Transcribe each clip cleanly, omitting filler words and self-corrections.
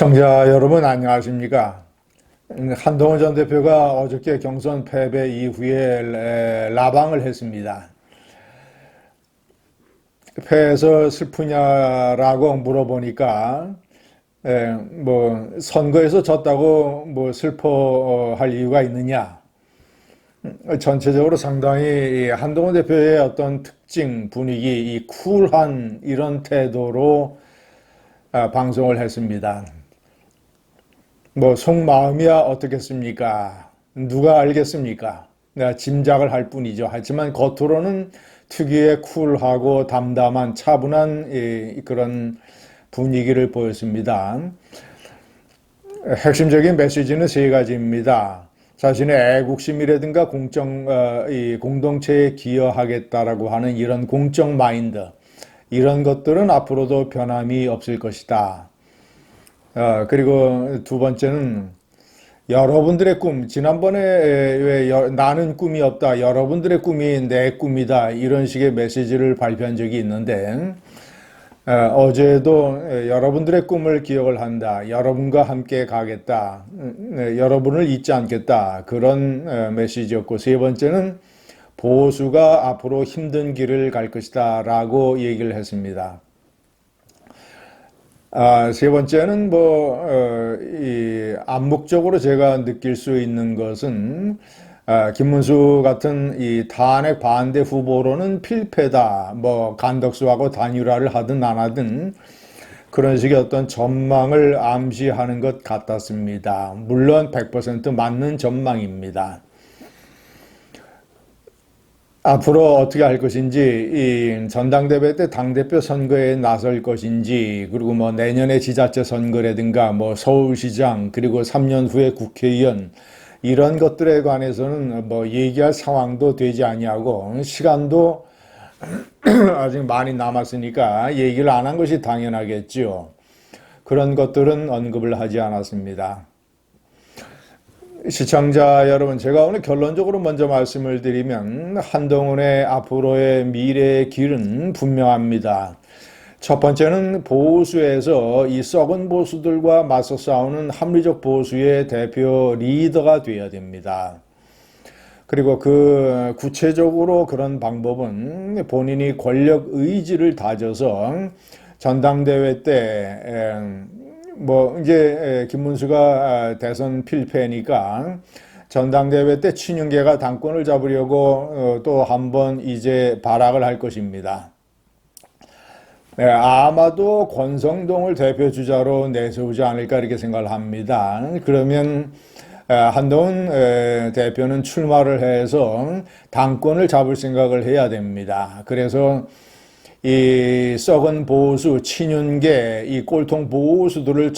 시청자 여러분 안녕하십니까? 한동훈 전 대표가 어저께 경선 패배 이후에 라방을 했습니다. 패해서 슬프냐라고 물어보니까 선거에서 졌다고 슬퍼할 이유가 있느냐? 전체적으로 상당히 이 한동훈 대표의 어떤 특징, 분위기, 이 쿨한 이런 태도로 방송을 했습니다. 속마음이야 어떻겠습니까? 누가 알겠습니까? 내가 짐작을 할 뿐이죠. 하지만 겉으로는 특유의 쿨하고 담담한 차분한 그런 분위기를 보였습니다. 핵심적인 메시지는 세 가지입니다. 자신의 애국심이라든가 이 공동체에 기여하겠다라고 하는 이런 공적 마인드, 이런 것들은 앞으로도 변함이 없을 것이다. 그리고 두 번째는 여러분들의 꿈, 지난번에 왜 나는 꿈이 없다, 여러분들의 꿈이 내 꿈이다, 이런 식의 메시지를 발표한 적이 있는데, 어제도 여러분들의 꿈을 기억을 한다, 여러분과 함께 가겠다, 여러분을 잊지 않겠다, 그런 메시지였고, 세 번째는 보수가 앞으로 힘든 길을 갈 것이다 라고 얘기를 했습니다. 세 번째는 암묵적으로 제가 느낄 수 있는 것은, 김문수 같은 이 탄핵 반대 후보로는 필패다, 간덕수하고 단일화를 하든 안 하든, 그런 식의 어떤 전망을 암시하는 것 같았습니다. 물론 100% 맞는 전망입니다. 앞으로 어떻게 할 것인지, 이 전당대회 때 당대표 선거에 나설 것인지, 그리고 내년에 지자체 선거라든가, 서울시장, 그리고 3년 후에 국회의원, 이런 것들에 관해서는 얘기할 상황도 되지 아니하고, 시간도 아직 많이 남았으니까 얘기를 안 한 것이 당연하겠죠. 그런 것들은 언급을 하지 않았습니다. 시청자 여러분, 제가 오늘 결론적으로 먼저 말씀을 드리면 한동훈의 앞으로의 미래의 길은 분명합니다. 첫 번째는 보수에서 이 썩은 보수들과 맞서 싸우는 합리적 보수의 대표 리더가 되어야 됩니다. 그리고 그 구체적으로 그런 방법은 본인이 권력 의지를 다져서 전당대회 때 이제 김문수가 대선 필패니까 전당대회 때 친윤계가 당권을 잡으려고 또 한 번 이제 발악을 할 것입니다. 아마도 권성동을 대표 주자로 내세우지 않을까 이렇게 생각을 합니다. 그러면 한동훈 대표는 출마를 해서 당권을 잡을 생각을 해야 됩니다. 그래서 이 썩은 보수, 친윤계, 이 꼴통 보수들을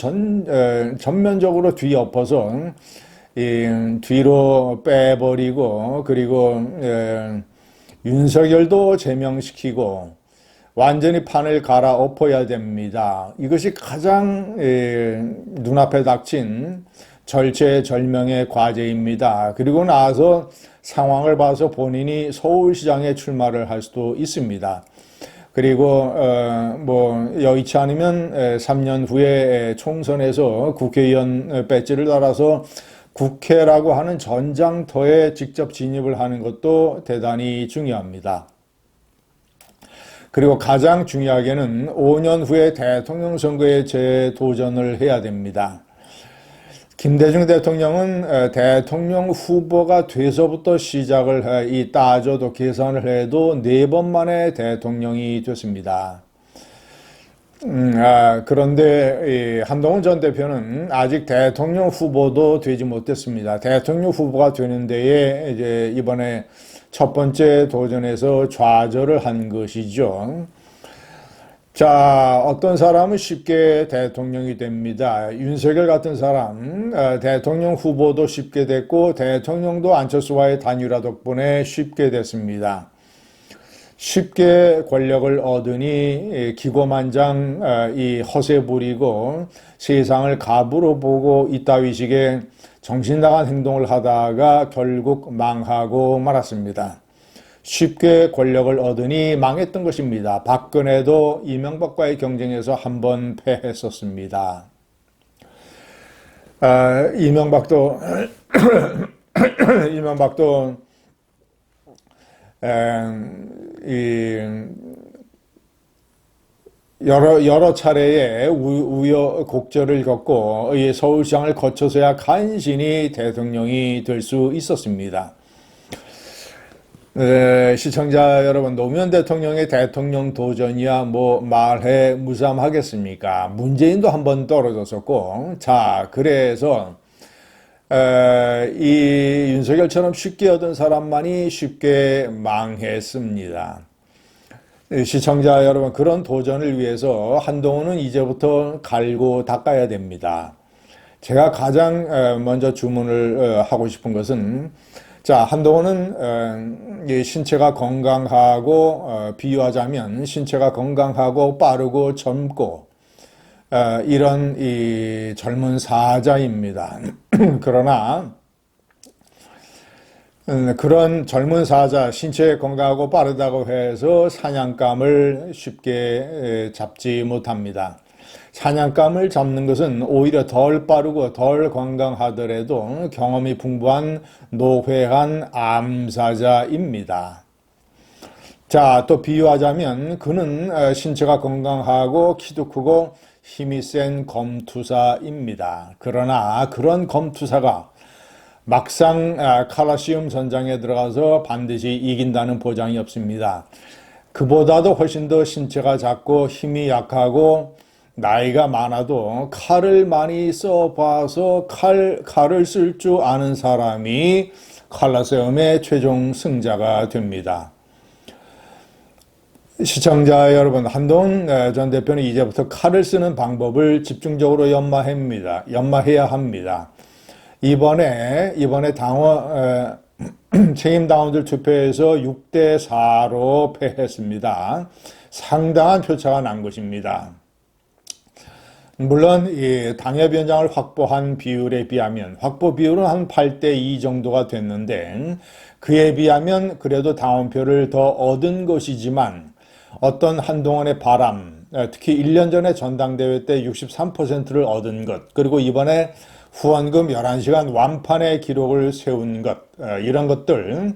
전면적으로 뒤엎어서 뒤로 빼버리고, 그리고 윤석열도 제명시키고 완전히 판을 갈아엎어야 됩니다. 이것이 가장 눈앞에 닥친 절체절명의 과제입니다. 그리고 나서 상황을 봐서 본인이 서울시장에 출마를 할 수도 있습니다. 그리고 여의치 않으면 3년 후에 총선에서 국회의원 배지를 달아서 국회라고 하는 전장터에 직접 진입을 하는 것도 대단히 중요합니다. 그리고 가장 중요하게는 5년 후에 대통령 선거에 재도전을 해야 됩니다. 김대중 대통령은 대통령 후보가 돼서부터 시작을 따져도 계산을 해도 4번 만에 대통령이 됐습니다. 그런데 한동훈 전 대표는 아직 대통령 후보도 되지 못했습니다. 대통령 후보가 되는 데에 이제 이번에 첫 번째 도전에서 좌절을 한 것이죠. 자, 어떤 사람은 쉽게 대통령이 됩니다. 윤석열 같은 사람, 대통령 후보도 쉽게 됐고, 대통령도 안철수와의 단일화 덕분에 쉽게 됐습니다. 쉽게 권력을 얻으니 기고만장 이 허세 부리고 세상을 갑으로 보고 이따위 식의 정신 나간 행동을 하다가 결국 망하고 말았습니다. 쉽게 권력을 얻으니 망했던 것입니다. 박근혜도 이명박과의 경쟁에서 한 번 패했었습니다. 이명박도 이명박도 이 여러 차례의 우여곡절을 겪고 이 서울시장을 거쳐서야 간신히 대통령이 될 수 있었습니다. 시청자 여러분, 노무현 대통령의 대통령 도전이야 뭐 말해 무삼하겠습니까? 문재인도 한번 떨어졌었고, 자, 그래서 이 윤석열처럼 쉽게 얻은 사람만이 쉽게 망했습니다. 시청자 여러분, 그런 도전을 위해서 한동훈은 이제부터 갈고 닦아야 됩니다. 제가 가장 먼저 주문을 하고 싶은 것은, 자, 한동훈은 신체가 건강하고, 비유하자면 신체가 건강하고 빠르고 젊고 이런 이 젊은 사자입니다. 그러나 그런 젊은 사자, 신체 건강하고 빠르다고 해서 사냥감을 쉽게 잡지 못합니다. 사냥감을 잡는 것은 오히려 덜 빠르고 덜 건강하더라도 경험이 풍부한 노회한 암사자입니다. 자, 또 비유하자면 그는 신체가 건강하고 키도 크고 힘이 센 검투사입니다. 그러나 그런 검투사가 막상 칼라시움 전장에 들어가서 반드시 이긴다는 보장이 없습니다. 그보다도 훨씬 더 신체가 작고 힘이 약하고 나이가 많아도 칼을 많이 써봐서 칼을 쓸 줄 아는 사람이 칼라시움의 최종 승자가 됩니다. 시청자 여러분, 한동훈 전 대표는 이제부터 칼을 쓰는 방법을 집중적으로 연마해야 합니다. 이번에 당원 책임 당원들 투표에서 6대4로 패했습니다. 상당한 표차가 난 것입니다. 물론 이 당협위원장을 확보한 비율에 비하면 확보 비율은 한 8대2 정도가 됐는데 그에 비하면 그래도 당원표를 더 얻은 것이지만 어떤 한동훈의 바람, 특히 1년 전에 전당대회 때 63%를 얻은 것, 그리고 이번에 후원금 11시간 완판의 기록을 세운 것, 이런 것들,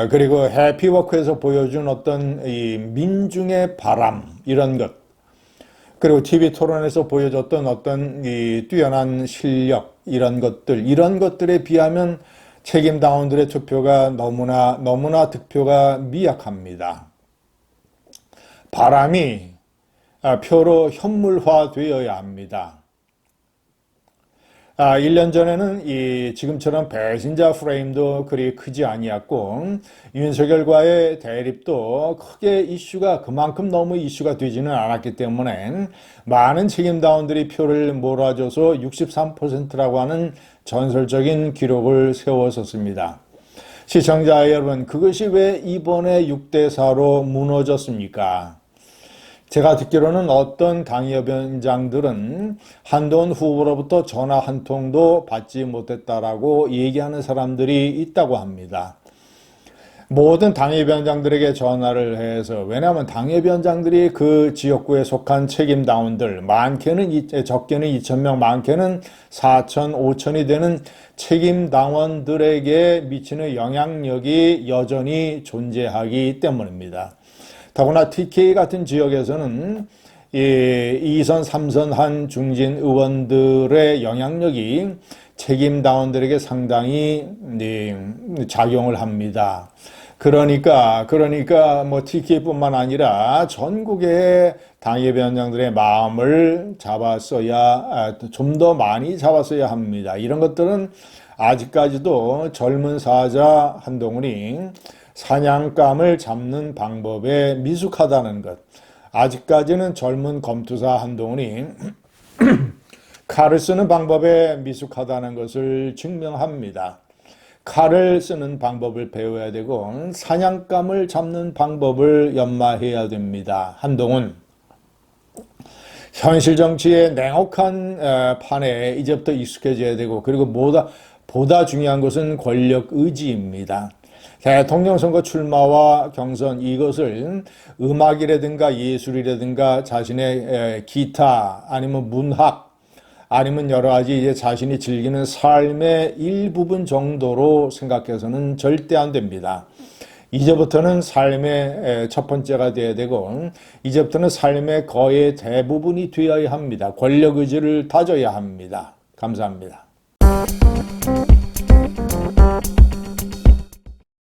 그리고 해피워크에서 보여준 어떤 이 민중의 바람, 이런 것, 그리고 TV 토론에서 보여줬던 어떤 이 뛰어난 실력, 이런 것들에 비하면 책임 당원들의 투표가 너무나 득표가 미약합니다. 바람이 표로 현물화되어야 합니다. 1년 전에는 지금처럼 배신자 프레임도 그리 크지 아니었고 윤석열과의 대립도 크게 그만큼 너무 이슈가 되지는 않았기 때문에 많은 책임다운들이 표를 몰아줘서 63%라고 하는 전설적인 기록을 세웠었습니다. 시청자 여러분, 그것이 왜 이번에 6대4로 무너졌습니까? 제가 듣기로는 어떤 당협위원장들은 한동훈 후보로부터 전화 한 통도 받지 못했다라고 얘기하는 사람들이 있다고 합니다. 모든 당협위원장들에게 전화를 해서, 왜냐하면 당협위원장들이 그 지역구에 속한 책임당원들, 적게는 2,000명, 많게는 4,000, 5,000이 되는 책임당원들에게 미치는 영향력이 여전히 존재하기 때문입니다. 더구나 TK 같은 지역에서는 2선, 3선 한 중진 의원들의 영향력이 책임당원들에게 상당히 작용을 합니다. 그러니까 뭐 TK뿐만 아니라 전국의 당협위원장들의 마음을 좀 더 많이 잡았어야 합니다. 이런 것들은 아직까지도 젊은 사자 한동훈이 사냥감을 잡는 방법에 미숙하다는 것, 아직까지는 젊은 검투사 한동훈이 칼을 쓰는 방법에 미숙하다는 것을 증명합니다. 칼을 쓰는 방법을 배워야 되고 사냥감을 잡는 방법을 연마해야 됩니다. 한동훈, 현실 정치의 냉혹한 판에 이제부터 익숙해져야 되고, 그리고 보다 중요한 것은 권력 의지입니다. 대통령 선거 출마와 경선, 이것을 음악이라든가 예술이라든가 자신의 기타 아니면 문학 아니면 여러 가지 이제 자신이 즐기는 삶의 일부분 정도로 생각해서는 절대 안 됩니다. 이제부터는 삶의 첫 번째가 되어야 되고, 이제부터는 삶의 거의 대부분이 되어야 합니다. 권력 의지를 다져야 합니다. 감사합니다.